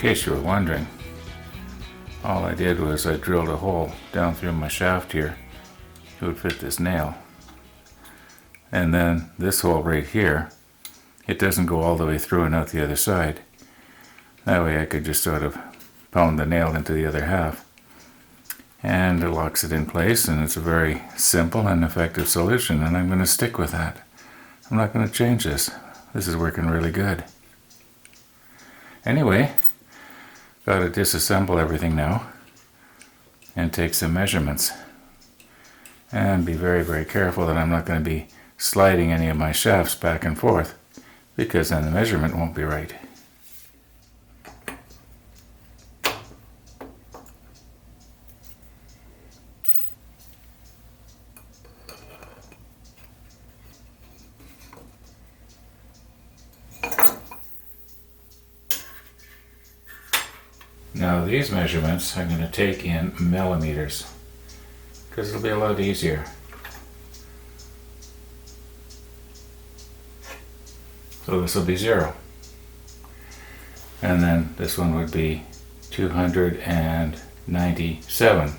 case you were wondering, all I did was I drilled a hole down through my shaft here. It would fit this nail. And then this hole right here, it doesn't go all the way through and out the other side. That way I could just sort of pound the nail into the other half. And it locks it in place, and it's a very simple and effective solution, and I'm going to stick with that. I'm not going to change this. This is working really good. Anyway, got to disassemble everything now and take some measurements. And be very, very careful that I'm not going to be sliding any of my shafts back and forth, because then the measurement won't be right. Now these measurements I'm going to take in millimeters, because it'll be a lot easier. So this will be 0. And then this one would be 297.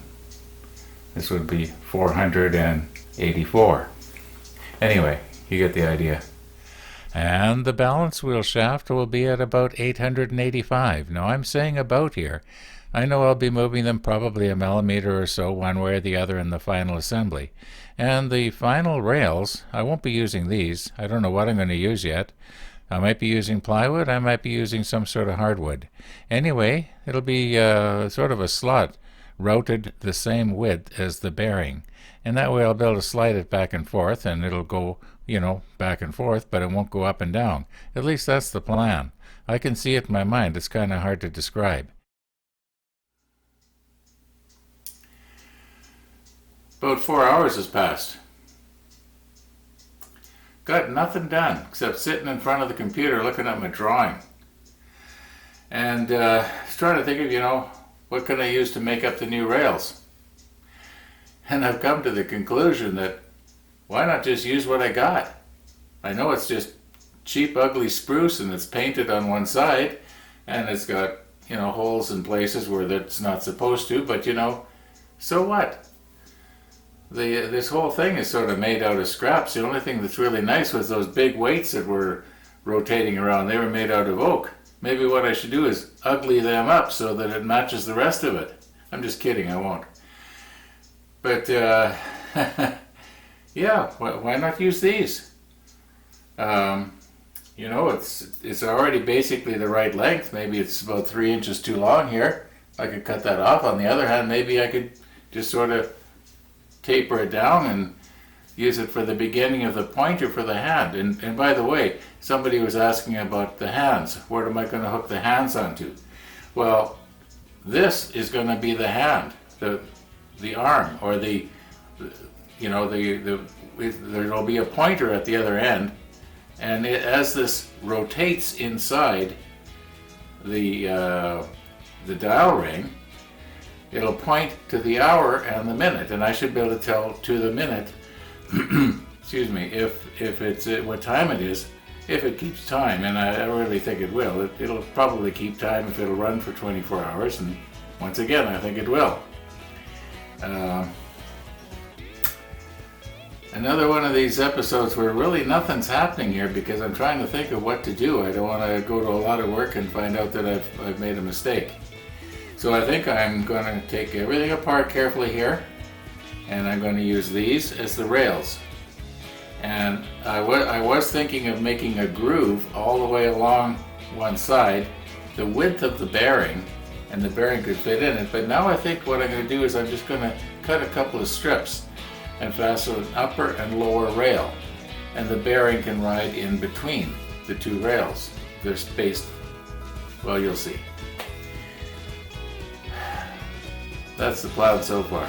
This would be 484. Anyway, you get the idea. And the balance wheel shaft will be at about 885. Now I'm saying about here. I know I'll be moving them probably a millimeter or so one way or the other in the final assembly. And the final rails, I won't be using these. I don't know what I'm going to use yet. I might be using plywood, I might be using some sort of hardwood. Anyway, it'll be sort of a slot routed the same width as the bearing. And that way I'll be able to slide it back and forth, and it'll go, back and forth, but it won't go up and down. At least that's the plan. I can see it in my mind. It's kind of hard to describe. About 4 hours has passed. Got nothing done except sitting in front of the computer looking at my drawing. And I was trying to think of, what can I use to make up the new rails? And I've come to the conclusion that why not just use what I got? I know it's just cheap, ugly spruce, and it's painted on one side, and it's got, holes in places where that's not supposed to, but so what? This whole thing is sort of made out of scraps. The only thing that's really nice was those big weights that were rotating around. They were made out of oak. Maybe what I should do is ugly them up so that it matches the rest of it. I'm just kidding, I won't. But yeah, why not use these? It's already basically the right length. Maybe it's about 3 inches too long here. I could cut that off. On the other hand, maybe I could just sort of taper it down and use it for the beginning of the pointer for the hand. And by the way, somebody was asking about the hands. Where am I going to hook the hands onto? Well, this is going to be the hand, the arm, or there'll be a pointer at the other end, and as this rotates inside the dial ring, it'll point to the hour and the minute, and I should be able to tell to the minute, excuse me, if it's what time it is, if it keeps time, and I really think it will. It'll probably keep time if it'll run for 24 hours, and once again, I think it will. Another one of these episodes where really nothing's happening here because I'm trying to think of what to do. I don't want to go to a lot of work and find out that I've made a mistake. So I think I'm going to take everything apart carefully here, and I'm going to use these as the rails. And I was thinking of making a groove all the way along one side, the width of the bearing, and the bearing could fit in it. But now I think what I'm going to do is I'm just going to cut a couple of strips and fasten an upper and lower rail, and the bearing can ride in between the two rails. They're spaced, well, you'll see. That's the plan so far.